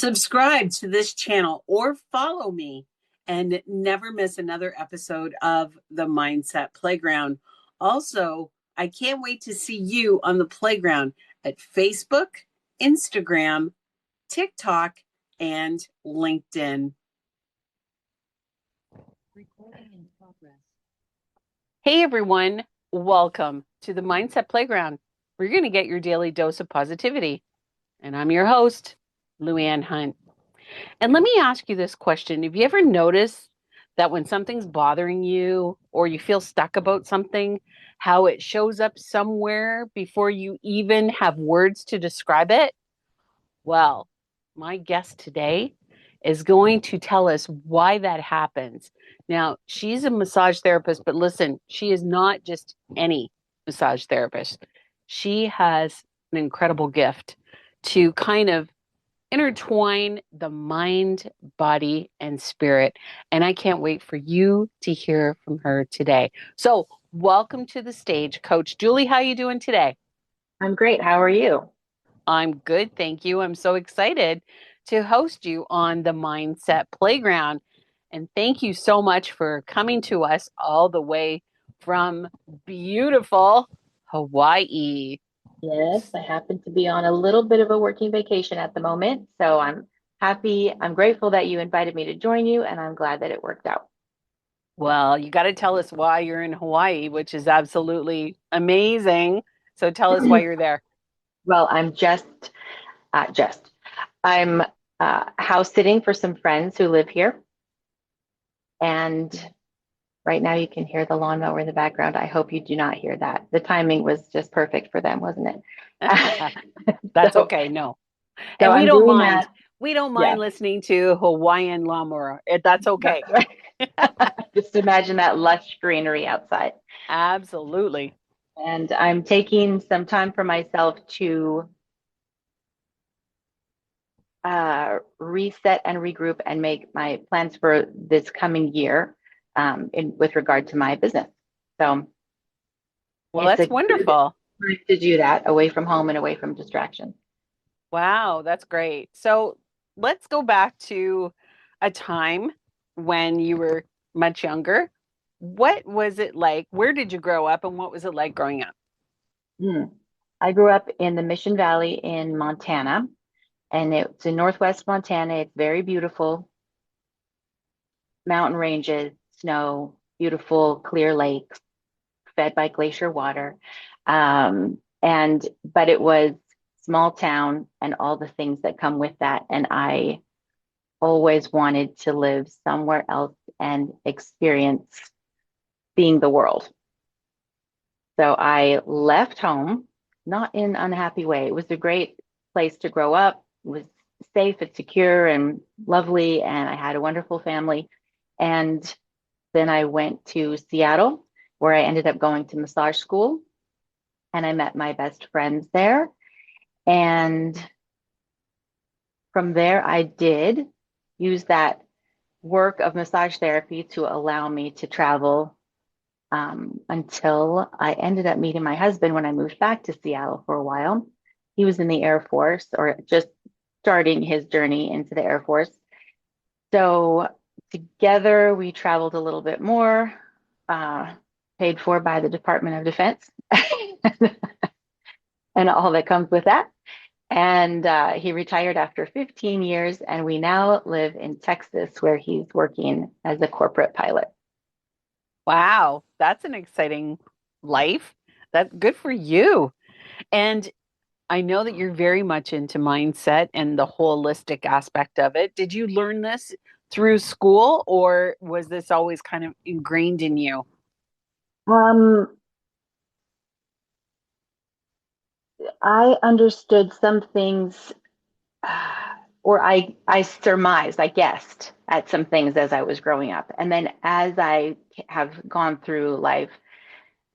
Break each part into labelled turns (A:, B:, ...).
A: Subscribe to this channel or follow me and never miss another episode of the Mindset Playground. Also, I can't wait to see you on the playground at Facebook, Instagram, TikTok, and LinkedIn. Recording in progress. Hey everyone, welcome to the Mindset Playground. We're going to get your daily dose of positivity. And I'm your host, LouAnne Hunt. And let me ask you this question. Have you ever noticed that when something's bothering you or you feel stuck about something, how it shows up somewhere before you even have words to describe it? Well, my guest today is going to tell us why that happens. Now, she's a massage therapist, but listen, she is not just any massage therapist. She has an incredible gift to kind of intertwine the mind, body, and spirit. And I can't wait for you to hear from her today. So, welcome to the stage, Coach Julie. How are you doing today?
B: I'm great. How are you?
A: I'm good, thank you. I'm so excited to host you on the Mindset Playground. And thank you so much for coming to us all the way from beautiful Hawaii.
B: Yes, I happen to be on a little bit of a working vacation at the moment. So I'm happy. I'm grateful that you invited me to join you, and I'm glad that it worked out.
A: Well, you got to tell us why you're in Hawaii, which is absolutely amazing. So tell us why you're there.
B: Well, I'm house sitting for some friends who live here. And right now you can hear the lawnmower in the background. I hope you do not hear that. The timing was just perfect for them, wasn't it?
A: That's
B: So,
A: okay. No.
B: so
A: And we
B: I'm
A: don't
B: doing
A: mind.
B: that.
A: We don't
B: Yeah,
A: mind listening to Hawaiian lawnmower. That's
B: that's
A: okay.
B: right. Just imagine that lush greenery outside.
A: Absolutely.
B: And I'm taking some time for myself to reset and regroup and make my plans for this coming year with regard to my business. So
A: Well,
B: it's a
A: that's
B: good
A: wonderful.
B: time to do that away from home and away from distractions.
A: Wow, that's great. So let's go back to a time when you were much younger. What was it like? Where did you grow up and what was it like growing up?
B: Hmm. I grew up in the Mission Valley in Montana, and it's in Northwest Montana. It's very beautiful, mountain ranges, snow, beautiful clear lakes, fed by glacier water. But it was small town and all the things that come with that. And I always wanted to live somewhere else and experience seeing the world. So I left home, not in an unhappy way. It was a great place to grow up. It was safe and secure and lovely. And I had a wonderful family. And then I went to Seattle, where I ended up going to massage school. And I met my best friends there. And from there, I did use that work of massage therapy to allow me to travel until I ended up meeting my husband when I moved back to Seattle for a while. He was in the Air Force or just starting his journey into the Air Force. So together we traveled a little bit more, paid for by the Department of Defense and all that comes with that. And he retired after 15 years, and we now live in Texas, where he's working as a corporate pilot.
A: Wow, that's an exciting life. That's good for you. And I know that you're very much into mindset and the holistic aspect of it. Did you learn this through school or was this always kind of ingrained in you?
B: Um, I understood some things, or I surmised, I guessed at some things as I was growing up, and then as I have gone through life,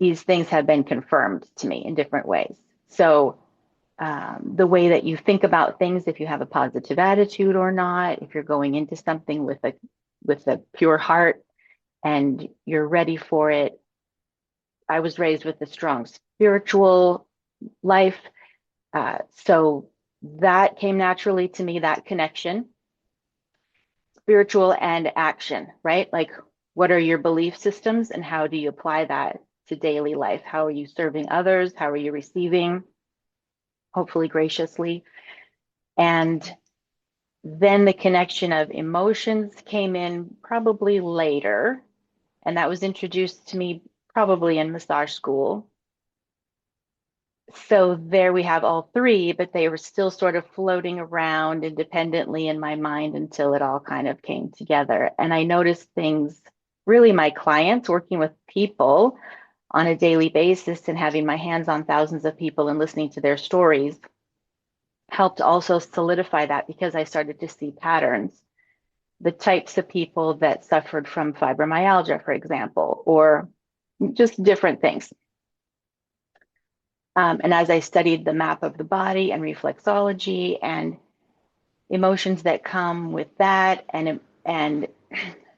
B: these things have been confirmed to me in different ways. So the way that you think about things, if you have a positive attitude or not, if you're going into something with a pure heart and you're ready for it. I was raised with a strong spiritual life. So that came naturally to me, that connection, spiritual and action, right? Like, what are your belief systems and how do you apply that to daily life? How are you serving others? How are you receiving, hopefully graciously? And then the connection of emotions came in probably later. And that was introduced to me probably in massage school. So there we have all three, but they were still sort of floating around independently in my mind until it all kind of came together. And I noticed things, really, my clients working with people on a daily basis and having my hands on thousands of people and listening to their stories helped also solidify that because I started to see patterns. The types of people that suffered from fibromyalgia, for example, or just different things. And as I studied the map of the body and reflexology and emotions that come with that, and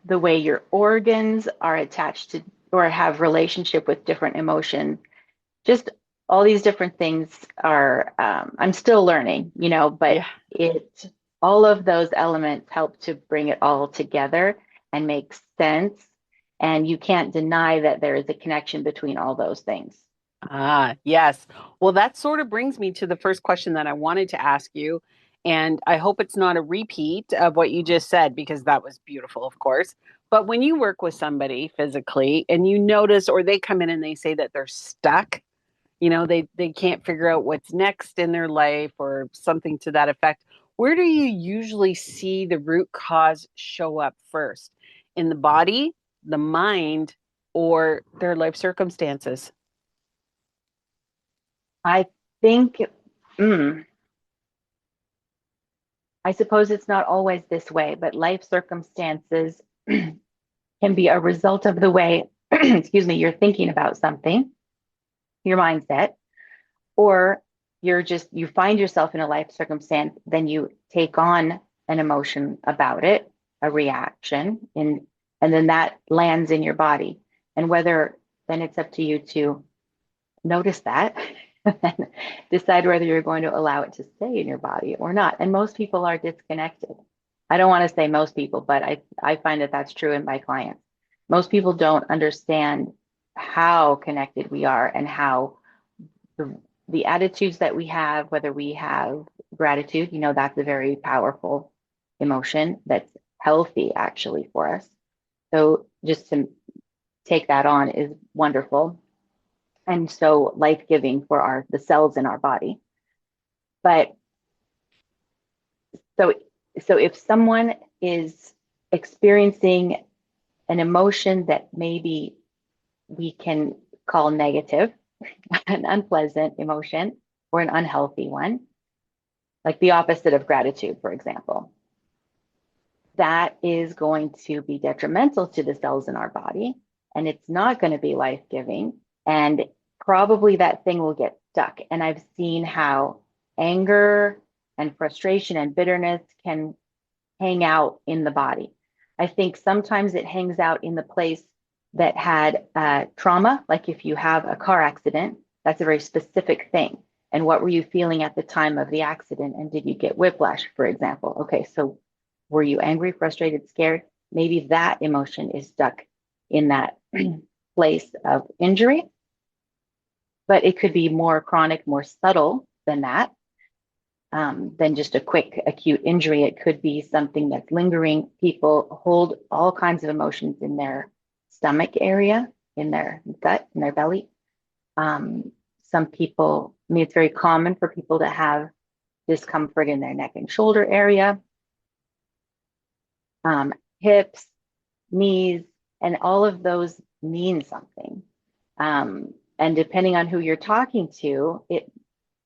B: the way your organs are attached to or have relationship with different emotions, just all these different things are. I'm still learning, but
A: Yeah.
B: it all of those elements help to bring it all together and make sense. And you can't deny that there is a connection between all those things.
A: Ah, yes. Well, that sort of brings me to the first question that I wanted to ask you. And I hope it's not a repeat of what you just said, because that was beautiful, of course. But when you work with somebody physically and you notice, or they come in and they say that they're stuck, they can't figure out what's next in their life or something to that effect, where do you usually see the root cause show up first? In the body, the mind, or their life circumstances?
B: I think, mm, I suppose it's not always this way, but life circumstances can be a result of the way, excuse me, you're thinking about something, your mindset, or you find yourself in a life circumstance, then you take on an emotion about it, a reaction, and then that lands in your body. And whether then it's up to you to notice that and decide whether you're going to allow it to stay in your body or not. And most people are disconnected. I don't want to say most people, but I find that that's true in my clients. Most people don't understand how connected we are and how the, the attitudes that we have, whether we have gratitude, that's a very powerful emotion that's healthy actually for us. So just to take that on is wonderful and so life-giving for the cells in our body. But so so if someone is experiencing an emotion that maybe we can call negative, an unpleasant emotion, or an unhealthy one, like the opposite of gratitude, for example, that is going to be detrimental to the cells in our body, and it's not going to be life-giving, and probably that thing will get stuck. And I've seen how anger and frustration and bitterness can hang out in the body. I think sometimes it hangs out in the place that had trauma, like if you have a car accident, that's a very specific thing. And what were you feeling at the time of the accident? And did you get whiplash, for example? Okay, so were you angry, frustrated, scared? Maybe that emotion is stuck in that place of injury, but it could be more chronic, more subtle than that, than just a quick acute injury. It could be something that's lingering. People hold all kinds of emotions in their stomach area, in their gut, in their belly. Some people, it's very common for people to have discomfort in their neck and shoulder area, hips, knees, and all of those mean something. And depending on who you're talking to,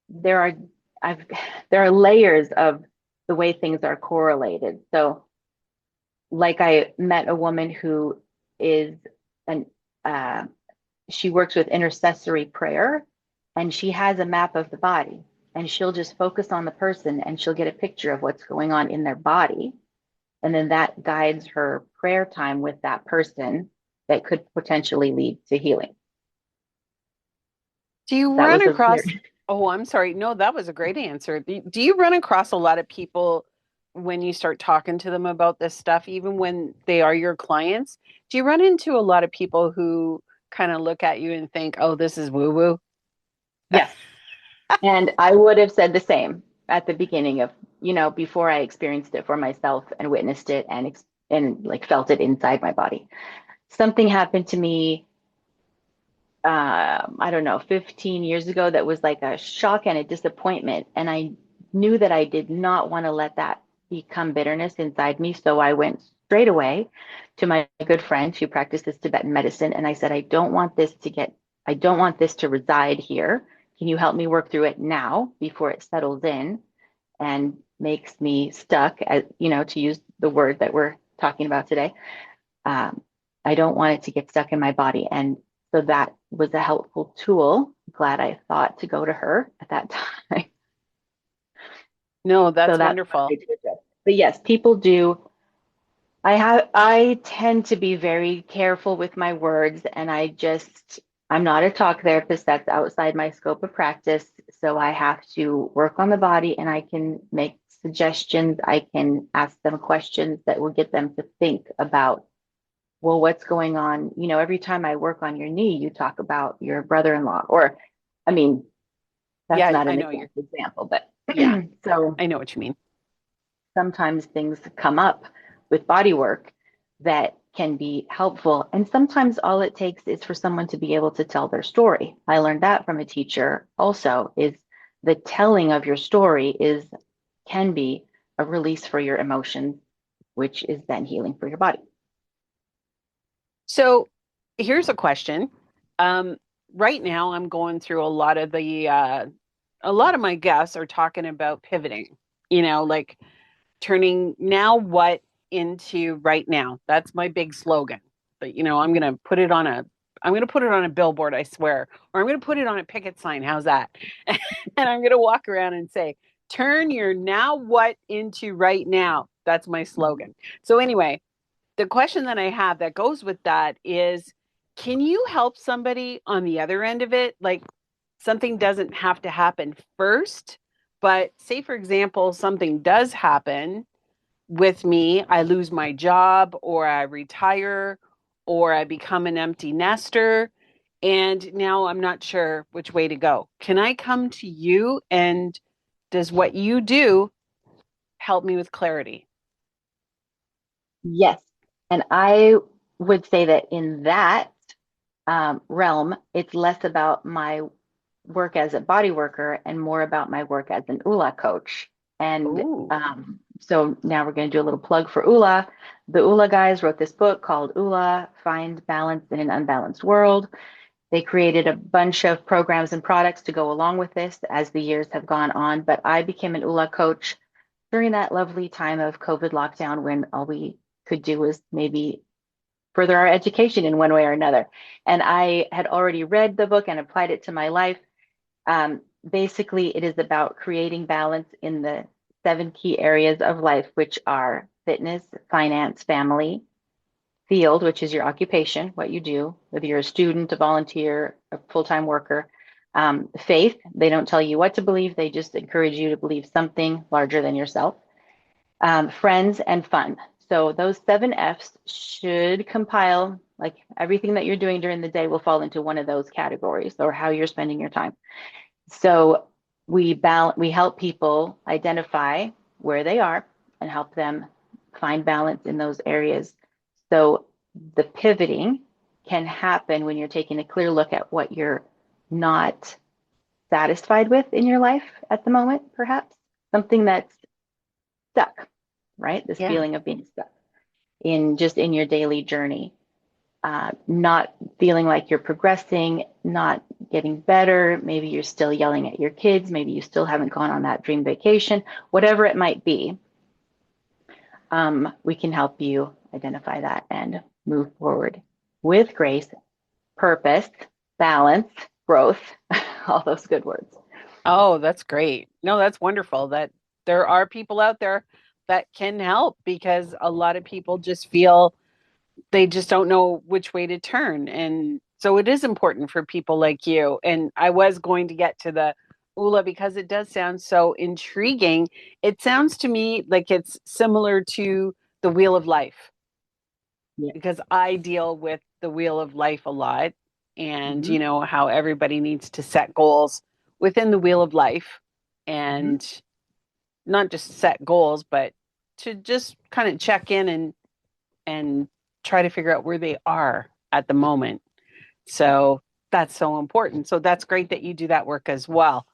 B: there are I've there are layers of the way things are correlated. So, like I met a woman who is an she works with intercessory prayer, and she has a map of the body, and she'll just focus on the person, and she'll get a picture of what's going on in their body, and then that guides her prayer time with that person that could potentially lead to healing.
A: Do you
B: That
A: run
B: was a
A: across
B: weird.
A: Oh, I'm sorry. No, that was a great answer. Do you run across a lot of people when you start talking to them about this stuff, even when they are your clients? Do you run into a lot of people who kind of look at you and think, "Oh, this is woo woo"?
B: Yes. And I would have said the same at the beginning of, before I experienced it for myself and witnessed it and like felt it inside my body. Something happened to me, I don't know, 15 years ago that was like a shock and a disappointment. And I knew that I did not want to let that become bitterness inside me. So I went straight away to my good friend who practices Tibetan medicine. And I said, I don't want this to reside here. Can you help me work through it now before it settles in and makes me stuck, as to use the word that we're talking about today? Um, I don't want it to get stuck in my body. And so that was a helpful tool. Glad I thought to go to her at that time.
A: No,
B: So
A: that's
B: that's one
A: wonderful.
B: way to address it. But yes, people do. I tend to be very careful with my words, and I'm not a talk therapist. That's outside my scope of practice. So I have to work on the body, and I can make suggestions. I can ask them questions that will get them to think about, well, what's going on? Every time I work on your knee, you talk about your brother-in-law, or, I mean, that's
A: Yeah,
B: not
A: I
B: an
A: know you're.
B: exact example, but
A: Yeah,
B: so
A: I know what you mean.
B: sometimes things come up with body work that can be helpful. And sometimes all it takes is for someone to be able to tell their story. I learned that from a teacher also, is the telling of your story can be a release for your emotions, which is then healing for your body.
A: So here's a question. Um, right now, I'm going through a lot of my guests are talking about pivoting, like turning now what into right now. That's my big slogan. But, I'm going to put it on a billboard, I swear, or I'm going to put it on a picket sign. How's that? And I'm going to walk around and say, turn your now what into right now. That's my
B: Mhm.
A: slogan. So, anyway, the question that I have that goes with that is, can you help somebody on the other end of it? Like something doesn't have to happen first, but say, for example, something does happen with me. I lose my job, or I retire, or I become an empty nester. And now I'm not sure which way to go. Can I come to you, and does what you do help me with clarity?
B: Yes. And I would say that in that realm, it's less about my work as a body worker and more about my work as an Oola coach. And
A: Oh,
B: so now we're going to do a little plug for Oola. The Oola guys wrote this book called Oola: Find Balance in an Unbalanced World. They created a bunch of programs and products to go along with this as the years have gone on. But I became an Oola coach during that lovely time of COVID lockdown when all we could do was maybe further our education in one way or another. And I had already read the book and applied it to my life. Basically, it is about creating balance in the 7 key areas of life, which are fitness, finance, family, field, which is your occupation, what you do, whether you're a student, a volunteer, a full time worker. Faith, they don't tell you what to believe, they just encourage you to believe something larger than yourself. Friends and fun. So those 7 F's should compile, like everything that you're doing during the day will fall into one of those categories, or how you're spending your time. So we help people identify where they are and help them find balance in those areas. So the pivoting can happen when you're taking a clear look at what you're not satisfied with in your life at the moment, perhaps something that's stuck, right? This
A: yeah.
B: feeling of being stuck in your daily journey, not feeling like you're progressing, not getting better. Maybe you're still yelling at your kids. Maybe you still haven't gone on that dream vacation, whatever it might be. We can help you identify that and move forward with grace, purpose, balance, growth, all those good words.
A: Oh, that's great. No, that's wonderful that there are people out there that can help, because a lot of people just feel they just don't know which way to turn. And so it is important for people like you. And I was going to get to the Oola, because it does sound so intriguing, it sounds to me like it's similar to the Wheel of Life,
B: Yeah.
A: because I deal with the Wheel of Life a lot, and
B: Hmm.
A: how everybody needs to set goals within the Wheel of Life,
B: Hmm.
A: and not just set goals, but to just kind of check in and try to figure out where they are at the moment. So that's so important. So that's great that you do that work as well.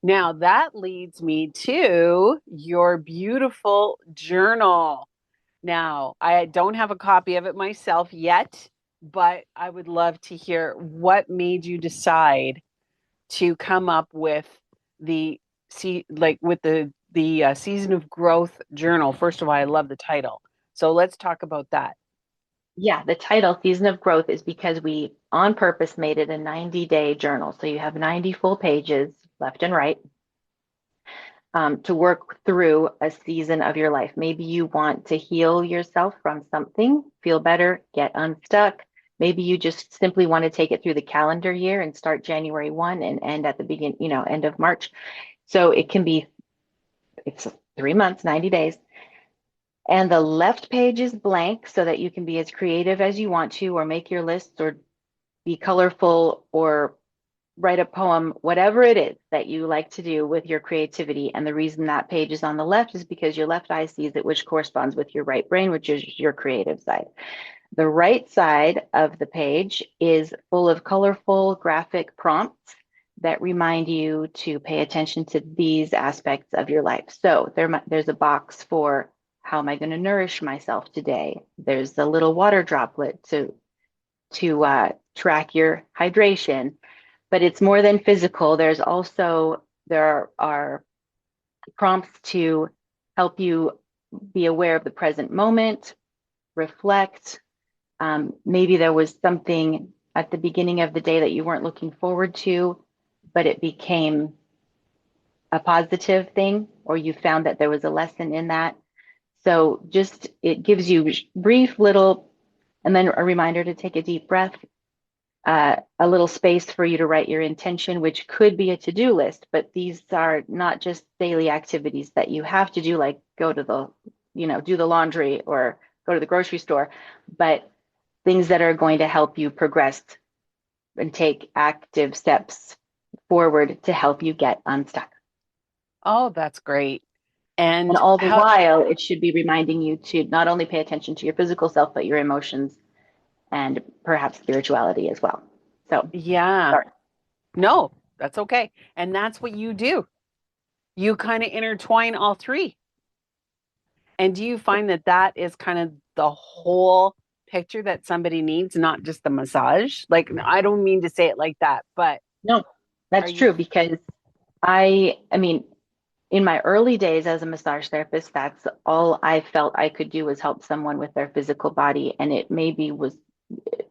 A: Now that leads me to your beautiful journal. Now, I don't have a copy of it myself yet, but I would love to hear what made you decide to come up with the season of growth journal. First of all, I love the title. So let's talk about that.
B: Yeah, the title Season of Growth is because we on purpose made it a 90-day journal. So you have 90 full pages left and right, to work through a season of your life. Maybe you want to heal yourself from something, feel better, get unstuck. Maybe you just simply want to take it through the calendar year and start January 1 and end at the begin, end of March. So it's 3 months, 90 days. And the left page is blank so that you can be as creative as you want to, or make your lists, or be colorful, or write a poem, whatever it is that you like to do with your creativity. And the reason that page is on the left is because your left eye sees it, which corresponds with your right brain, which is your creative side. The right side of the page is full of colorful graphic prompts that remind you to pay attention to these aspects of your life. So there's a box for how am I going to nourish myself today? There's a little water droplet to track your hydration, but it's more than physical. There are prompts to help you be aware of the present moment, reflect. Maybe there was something at the beginning of the day that you weren't looking forward to, but it became a positive thing, or you found that there was a lesson in that. So just it gives you brief little, and then a reminder to take a deep breath, a little space for you to write your intention, which could be a to-do list, but these are not just daily activities that you have to do, like go to do the laundry or go to the grocery store, but things that are going to help you progress and take active steps forward to help you get unstuck.
A: Oh, that's great.
B: And
A: And
B: all the
A: how,
B: while, it should be reminding you to not only pay attention to your physical self, but your emotions and perhaps spirituality as well. So,
A: yeah,
B: sorry.
A: no, that's okay. And that's what you do. You kind of intertwine all three. And do you find that that is kind of the whole picture that somebody needs, not just the massage? Like, I don't mean to say it like that, but
B: No,
A: are
B: that's
A: you?
B: true because I mean, in my early days as a massage therapist, that's all I felt I could do was help someone with their physical body. And it maybe was,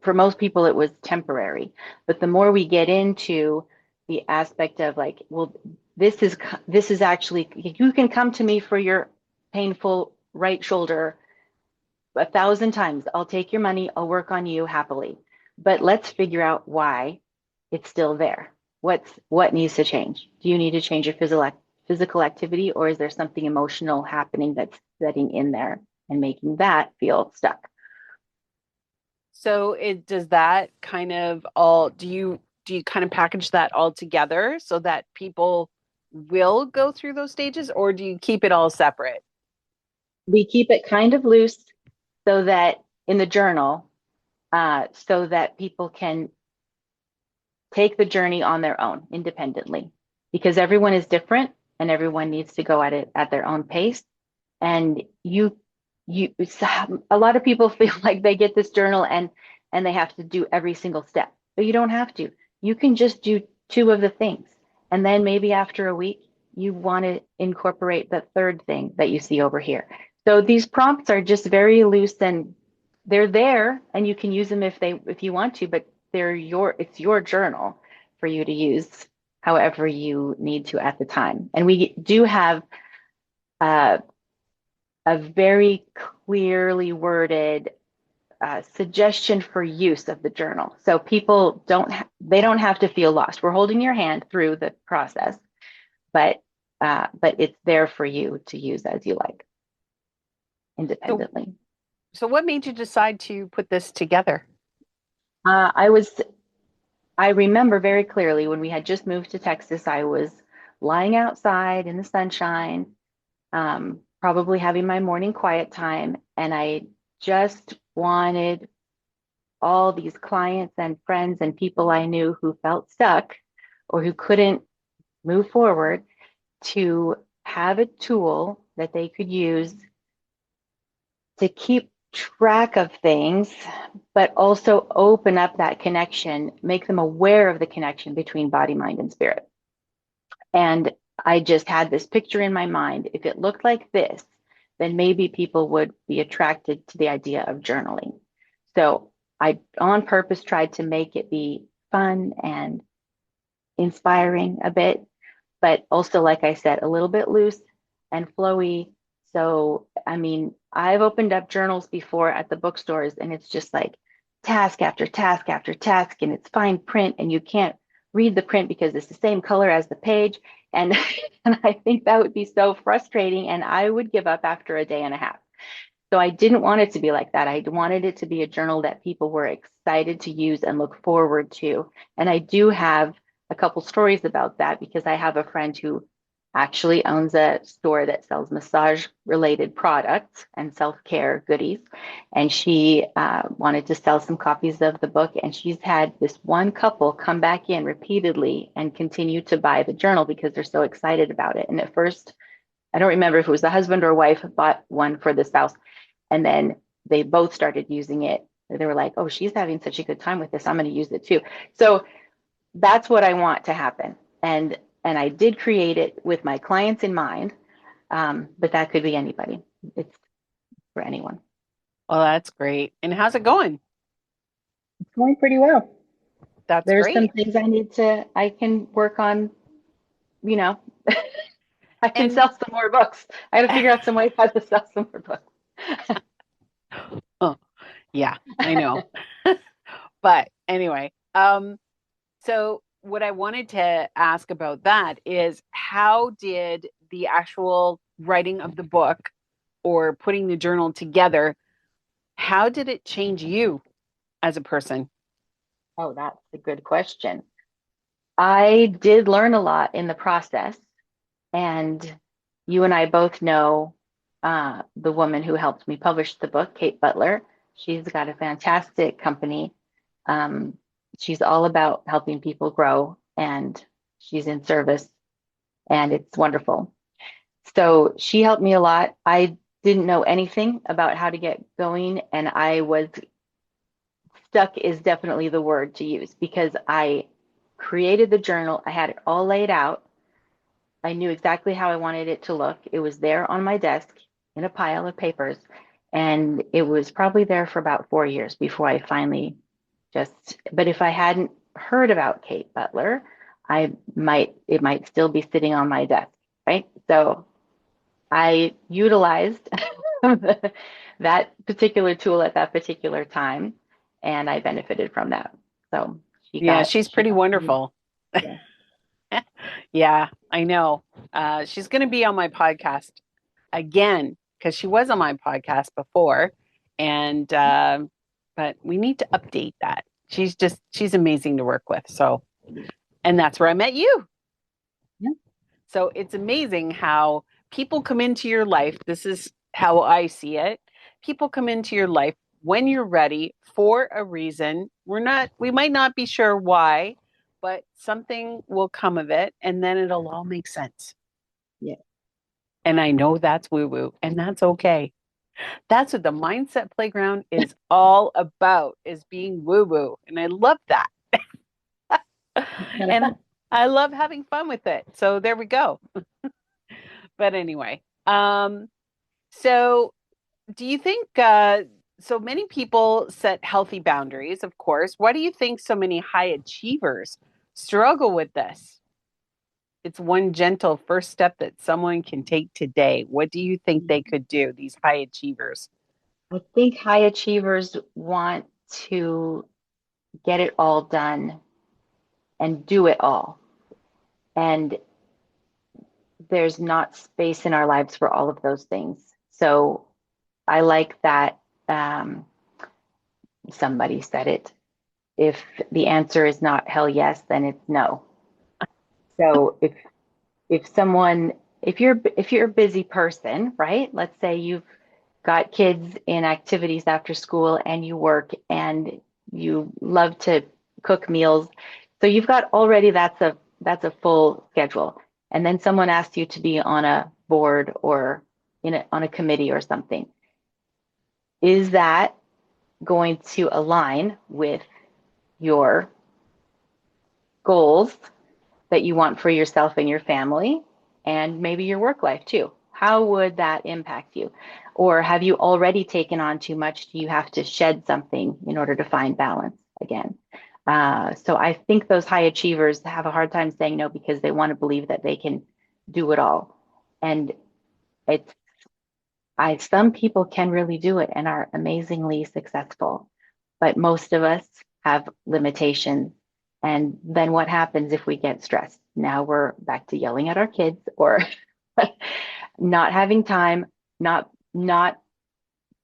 B: for most people, it was temporary. But the more we get into the aspect of like, well, this is actually, you can come to me for your painful right shoulder 1,000 times. I'll take your money. I'll work on you happily. But let's figure out why it's still there. What needs to change? Do you need to change your physical activity, or is there something emotional happening that's setting in there and making that feel stuck?
A: So it does that kind of all, do you kind of package that all together so that people will go through those stages, or do you keep it all separate?
B: We keep it kind of loose so that in the journal, so that people can take the journey on their own independently, because everyone is different and everyone needs to go at it at their own pace. And you a lot of people feel like they get this journal and they have to do every single step, but you don't have to. You can just do two of the things, and then maybe after a week you want to incorporate the third thing that you see over here. So these prompts are just very loose, and they're there and you can use them if you want to, but it's your journal for you to use however you need to at the time. And we do have uh, a very clearly worded suggestion for use of the journal. So people don't have to feel lost. We're holding your hand through the process, but it's there for you to use as you like,
A: So,
B: independently.
A: so what made you decide to put this together?
B: Uh, I was I remember very clearly when we had just moved to Texas, I was lying outside in the sunshine, probably having my morning quiet time, and I just wanted all these clients and friends and people I knew who felt stuck or who couldn't move forward to have a tool that they could use to keep track of things, but also open up that connection, make them aware of the connection between body, mind, and spirit. And I just had this picture in my mind. If it looked like this, then maybe people would be attracted to the idea of journaling. So I, on purpose, tried to make it be fun and inspiring a bit, but also, like I said, a little bit loose and flowy. So, I mean, I've opened up journals before at the bookstores, and it's just like task after task after task, and it's fine print, and you can't read the print because it's the same color as the page. And, and I think that would be so frustrating, and I would give up after a day and a half. So I didn't want it to be like that. I wanted it to be a journal that people were excited to use and look forward to. And I do have a couple stories about that because I have a friend who actually owns a store that sells massage related products and self-care goodies. And she wanted to sell some copies of the book. And she's had this one couple come back in repeatedly and continue to buy the journal because they're so excited about it. And at first, I don't remember if it was the husband or wife bought one for the spouse. And then they both started using it. They were like, oh, she's having such a good time with this. I'm going to use it too. So that's what I want to happen. And I did create it with my clients in mind, but that could be anybody. It's for anyone.
A: Well, that's great. And how's it going?
B: It's going pretty well.
A: That's
B: There's some
A: great.
B: things I can work on, you know, I can
A: And
B: sell some more books. I got to figure out some way how to sell some more books.
A: oh, yeah, I know. But anyway, so what I wanted to ask about that is how did the actual writing of the book or putting the journal together, how did it change you as a person?
B: Oh, that's a good question. I did learn a lot in the process. And you and I both know the woman who helped me publish the book, Kate Butler. She's got a fantastic company. Um, she's all about helping people grow, and she's in service, and it's wonderful. So she helped me a lot. I didn't know anything about how to get going, and I was stuck is definitely the word to use because I created the journal. I had it all laid out. I knew exactly how I wanted it to look. It was there on my desk in a pile of papers. And it was probably there for about 4 years before I finally but if I hadn't heard about Kate Butler, it might still be sitting on my desk, right? So I utilized that particular tool at that particular time, and I benefited from that. So
A: Yeah, she's
B: she
A: pretty
B: got me,
A: wonderful.
B: yeah.
A: Yeah, I know. She's going to be on my podcast again because she was on my podcast before, and but we need to update that. She's amazing to work with. So, and that's where I met you.
B: Yeah.
A: So it's amazing how people come into your life. This is how I see it. People come into your life when you're ready for a reason. We might not be sure why, but something will come of it and then it'll all make sense.
B: Yeah.
A: And I know that's woo woo, and that's okay. That's what the mindset playground is all about, is being woo woo. And I love that.
B: It's kind of
A: And
B: fun.
A: I love having fun with it. So there we go. But anyway, so do you think so many people set healthy boundaries, of course. Why do you think so many high achievers struggle with this? It's one gentle first step that someone can take today. What do you think they could do, these high achievers?
B: I think high achievers want to get it all done and do it all. And there's not space in our lives for all of those things. So I like that somebody said it. If the answer is not hell yes, then it's no. So if someone if you're a busy person, right? Let's say you've got kids in activities after school and you work and you love to cook meals. So you've got already that's a full schedule. And then someone asks you to be on a board or on a committee or something. Is that going to align with your goals that you want for yourself and your family and maybe your work life too? How would that impact you? Or have you already taken on too much? Do you have to shed something in order to find balance again? So I think those high achievers have a hard time saying no because they want to believe that they can do it all. And it's some people can really do it and are amazingly successful, but most of us have limitations. And then what happens if we get stressed? Now we're back to yelling at our kids or not having time, not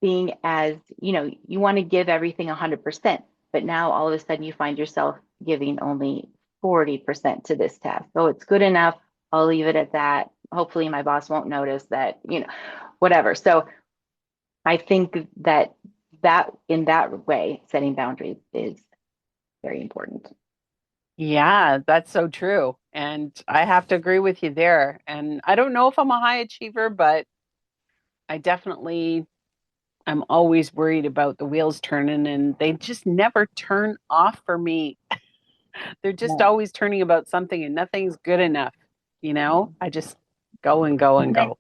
B: being as, you want to give everything 100%, but now all of a sudden you find yourself giving only 40% to this task. Oh, it's good enough. I'll leave it at that. Hopefully my boss won't notice that, whatever. So I think that in that way, setting boundaries is very important.
A: Yeah, that's so true. And I have to agree with you there. And I don't know if I'm a high achiever, but I definitely I'm always worried about the wheels turning and they just never turn off for me. They're just
B: No.
A: always turning about something and nothing's good enough. I just go and go and
B: And then
A: go.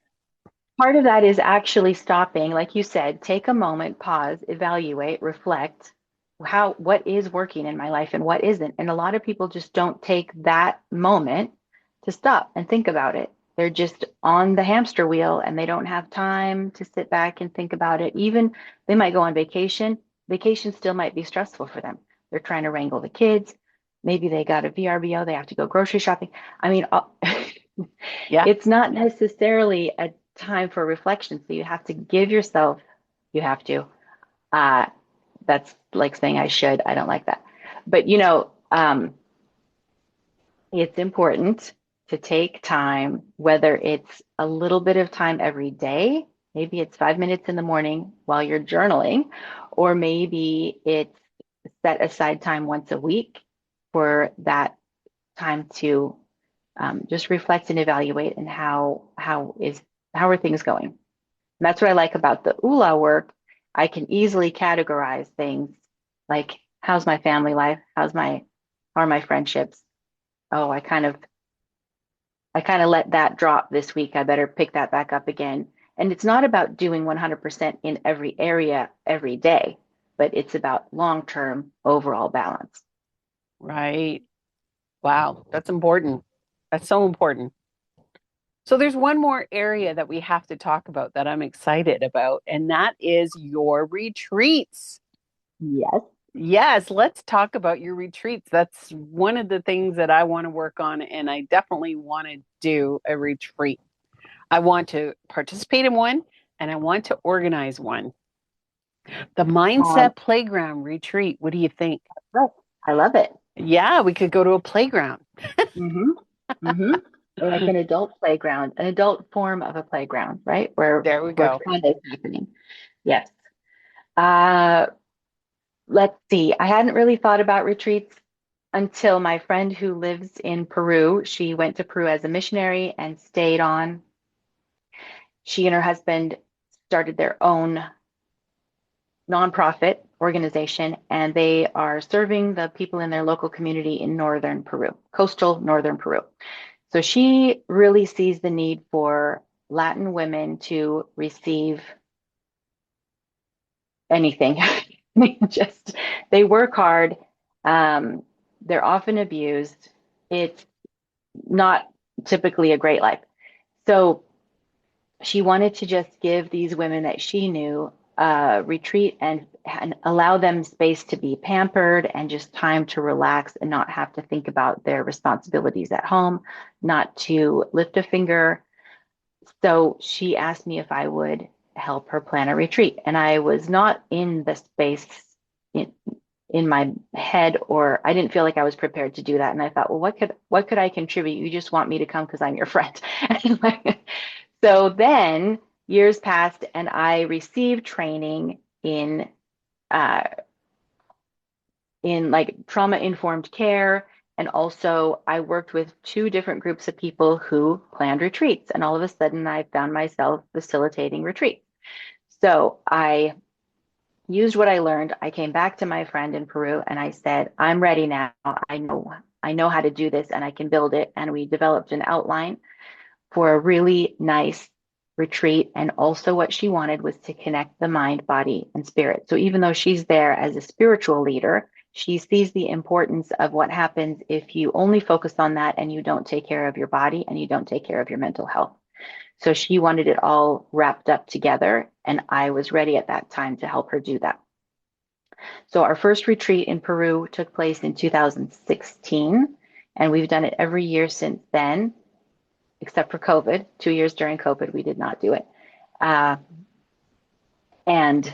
B: part of that is actually stopping, like you said, take a moment, pause, evaluate, reflect what is working in my life and what isn't. And a lot of people just don't take that moment to stop and think about it. They're just on the hamster wheel and they don't have time to sit back and think about it. Even they might go on vacation. Vacation still might be stressful for them. They're trying to wrangle the kids. Maybe they got a VRBO, they have to go grocery shopping. I mean,
A: Yeah.
B: it's not necessarily a time for reflection. So you have to give yourself, you have to. Uh, that's like saying I should. I don't like that. But it's important to take time, whether it's a little bit of time every day, maybe it's 5 minutes in the morning while you're journaling, or maybe it's set aside time once a week for that time to just reflect and evaluate and how are things going. And that's what I like about the Oola work. I can easily categorize things like how's my family life, how are my friendships. Oh, I kind of let that drop this week. I better pick that back up again. And it's not about doing 100% in every area every day, but it's about long-term overall balance.
A: Right. Wow. That's important. That's so important. So there's one more area that we have to talk about that I'm excited about, and that is your retreats.
B: Yes.
A: Yes, let's talk about your retreats. That's one of the things that I want to work on, and I definitely want to do a retreat. I want to participate in one, and I want to organize one. The
B: Um,
A: Mindset Playground retreat. What do you think?
B: right. I love it.
A: Yeah, we could go to a playground.
B: Mm-hmm. Mm-hmm. Like an adult playground, an adult form of a playground, right?
A: There we
B: Where
A: go.
B: fun is happening. Yes. Uh, let's see. I hadn't really thought about retreats until my friend who lives in Peru, she went to Peru as a missionary and stayed on. She and her husband started their own nonprofit organization, and they are serving the people in their local community in northern Peru, coastal northern Peru. So she really sees the need for Latin women to receive anything. Just they work hard. Um, they're often abused. It's not typically a great life. So she wanted to just give these women that she knew a retreat and allow them space to be pampered and just time to relax and not have to think about their responsibilities at home, not to lift a finger, So she asked me if I would help her plan a retreat. And I was not in the space in, in my head, or I didn't feel like I was prepared to do that. And I thought, well, what could I contribute? You just want me to come because I'm your friend. So then years passed and I received training uh, in like trauma informed care. And also, I worked with two different groups of people who planned retreats. And all of a sudden, I found myself facilitating retreats. So I used what I learned. I came back to my friend in Peru and I said, I'm ready now. I know how to do this and I can build it. And we developed an outline for a really nice retreat. And also, what she wanted was to connect the mind, body, and spirit. So, even though she's there as a spiritual leader, she sees the importance of what happens if you only focus on that and you don't take care of your body and you don't take care of your mental health. So, she wanted it all wrapped up together. And I was ready at that time to help her do that. So, our first retreat in Peru took place in 2016, and we've done it every year since then except for COVID. 2 years during COVID, we did not do it. Uh, and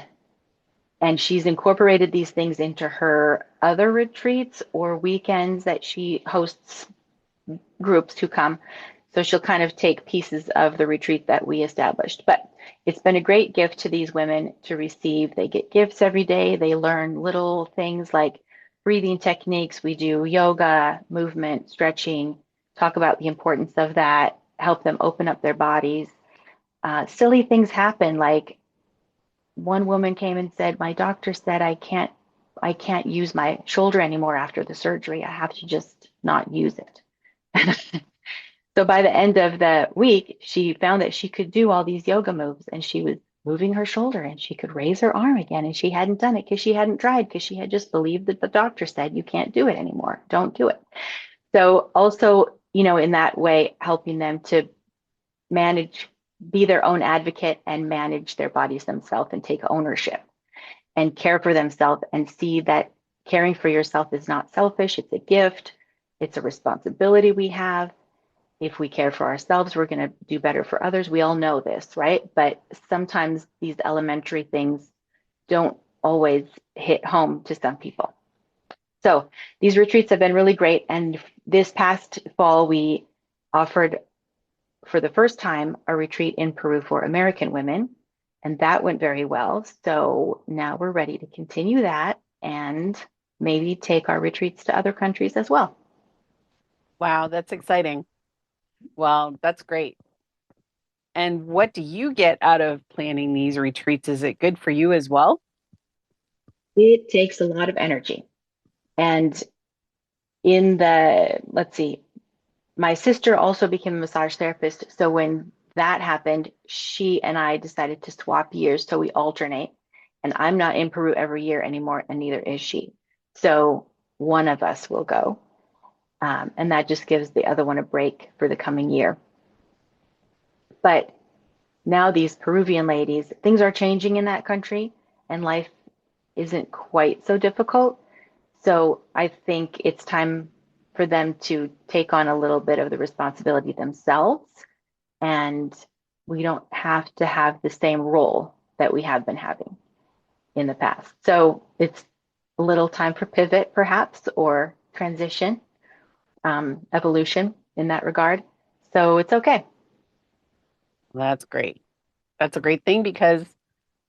B: and she's incorporated these things into her other retreats or weekends that she hosts groups who come. So she'll kind of take pieces of the retreat that we established. But it's been a great gift to these women to receive. They get gifts every day. They learn little things like breathing techniques. We do yoga, movement, stretching, talk about the importance of that, help them open up their bodies. Silly things happen. Like one woman came and said, "My doctor said I can't use my shoulder anymore after the surgery. I have to just not use it." So by the end of the week, she found that she could do all these yoga moves and she was moving her shoulder and she could raise her arm again. And she hadn't done it because she hadn't tried, because she had just believed that the doctor said, you can't do it anymore. Don't do it. So also, in that way, helping them to manage, be their own advocate and manage their bodies themselves and take ownership and care for themselves and see that caring for yourself is not selfish. It's a gift. It's a responsibility we have. If we care for ourselves, we're going to do better for others. We all know this, right? But sometimes these elementary things don't always hit home to some people. So these retreats have been really great. And this past fall, we offered for the first time a retreat in Peru for American women, and that went very well. So now we're ready to continue that and maybe take our retreats to other countries as well.
A: Wow, that's exciting. Well, that's great. And what do you get out of planning these retreats? Is it good for you as well?
B: It takes a lot of energy. And let's see, my sister also became a massage therapist. So when that happened, she and I decided to swap years. So we alternate. And I'm not in Peru every year anymore, and neither is she. So one of us will go. And that just gives the other one a break for the coming year. But now these Peruvian ladies, things are changing in that country, and life isn't quite so difficult. So I think it's time for them to take on a little bit of the responsibility themselves. And we don't have to have the same role that we have been having in the past. So it's a little time for pivot, perhaps, or transition, evolution in that regard. So it's okay.
A: That's great. That's a great thing because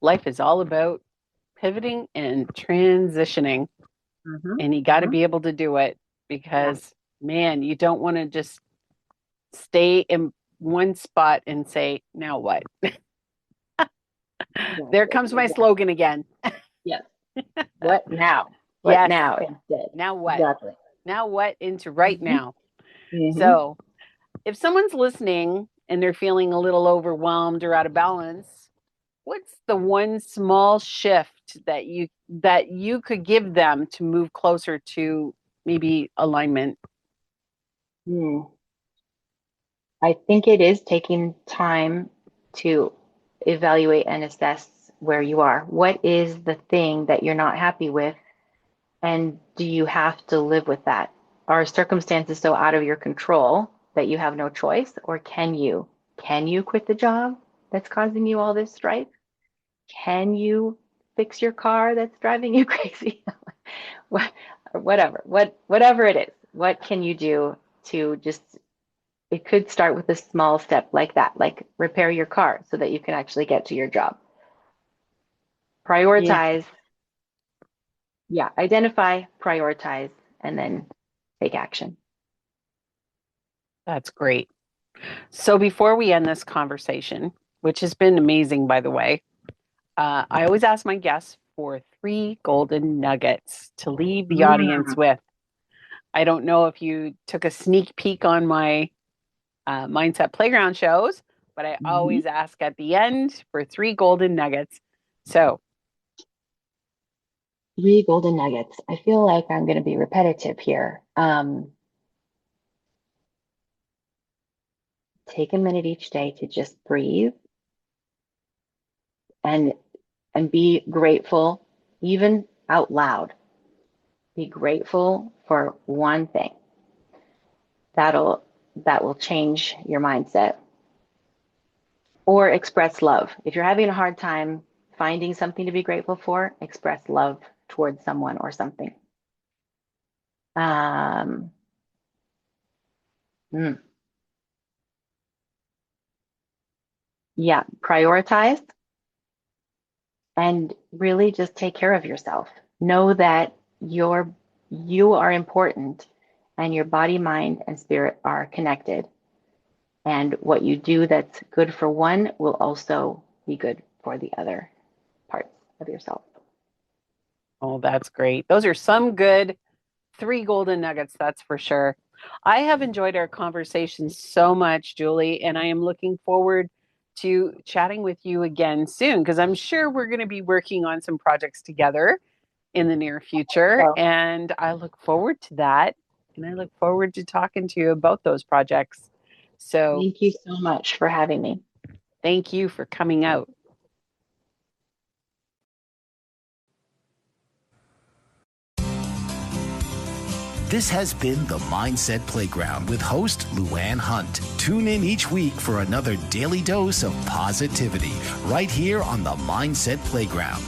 A: life is all about pivoting and transitioning,
B: Mm-hmm.
A: and you got to
B: Mm-hmm.
A: be able to do it
B: Yeah.
A: because, man, you don't want to just stay in one spot and say, now what? There
B: Exactly.
A: comes my
B: Exactly.
A: slogan again.
B: Yes. What now? What
A: Yes.
B: now instead?
A: Now what?
B: Exactly.
A: Now what into right
B: Mm-hmm.
A: now?
B: Mm-hmm.
A: So, if someone's listening and they're feeling a little overwhelmed or out of balance, what's the one small shift that you could give them to move closer to maybe alignment?
B: Hmm. I think it is taking time to evaluate and assess where you are. What is the thing that you're not happy with? And do you have to live with that? Are circumstances so out of your control that you have no choice, or can you Can you quit the job that's causing you all this strife? Can you fix your car that's driving you crazy? Whatever it is, what can you do to just, it could start with a small step like that, like repair your car so that you can actually get to your job.
A: Yeah,
B: Prioritize, yeah, identify, prioritize, and then take action.
A: that's great. So before we end this conversation, which has been amazing, by the way, I always ask my guests for three golden nuggets to leave the audience
B: Mm.
A: with. I don't know if you took a sneak peek on my Mindset Playground shows, but I
B: Mhm.
A: always ask at the end for three golden nuggets. So,
B: Three golden nuggets. I feel like I'm going to be repetitive here. Take a minute each day to just breathe and be grateful, even out loud. Be grateful for one thing. That will change your mindset. Or express love. If you're having a hard time finding something to be grateful for, express love towards someone or something. Um, mm, yeah, prioritize and really just take care of yourself. Know that you are important and your body, mind, and spirit are connected. And what you do that's good for one will also be good for the other parts of yourself.
A: oh, that's great. Those are some good three golden nuggets, that's for sure. I have enjoyed our conversation so much, Julie, and I am looking forward to chatting with you again soon because I'm sure we're going to be working on some projects together in the near future.
B: So
A: And I look forward to that. And I look forward to talking to you about those projects. So
B: thank you so much for having me.
A: thank you for coming out.
C: This has been the Mindset Playground with host LouAnne Hunt. Tune in each week for another daily dose of positivity right here on the Mindset Playground.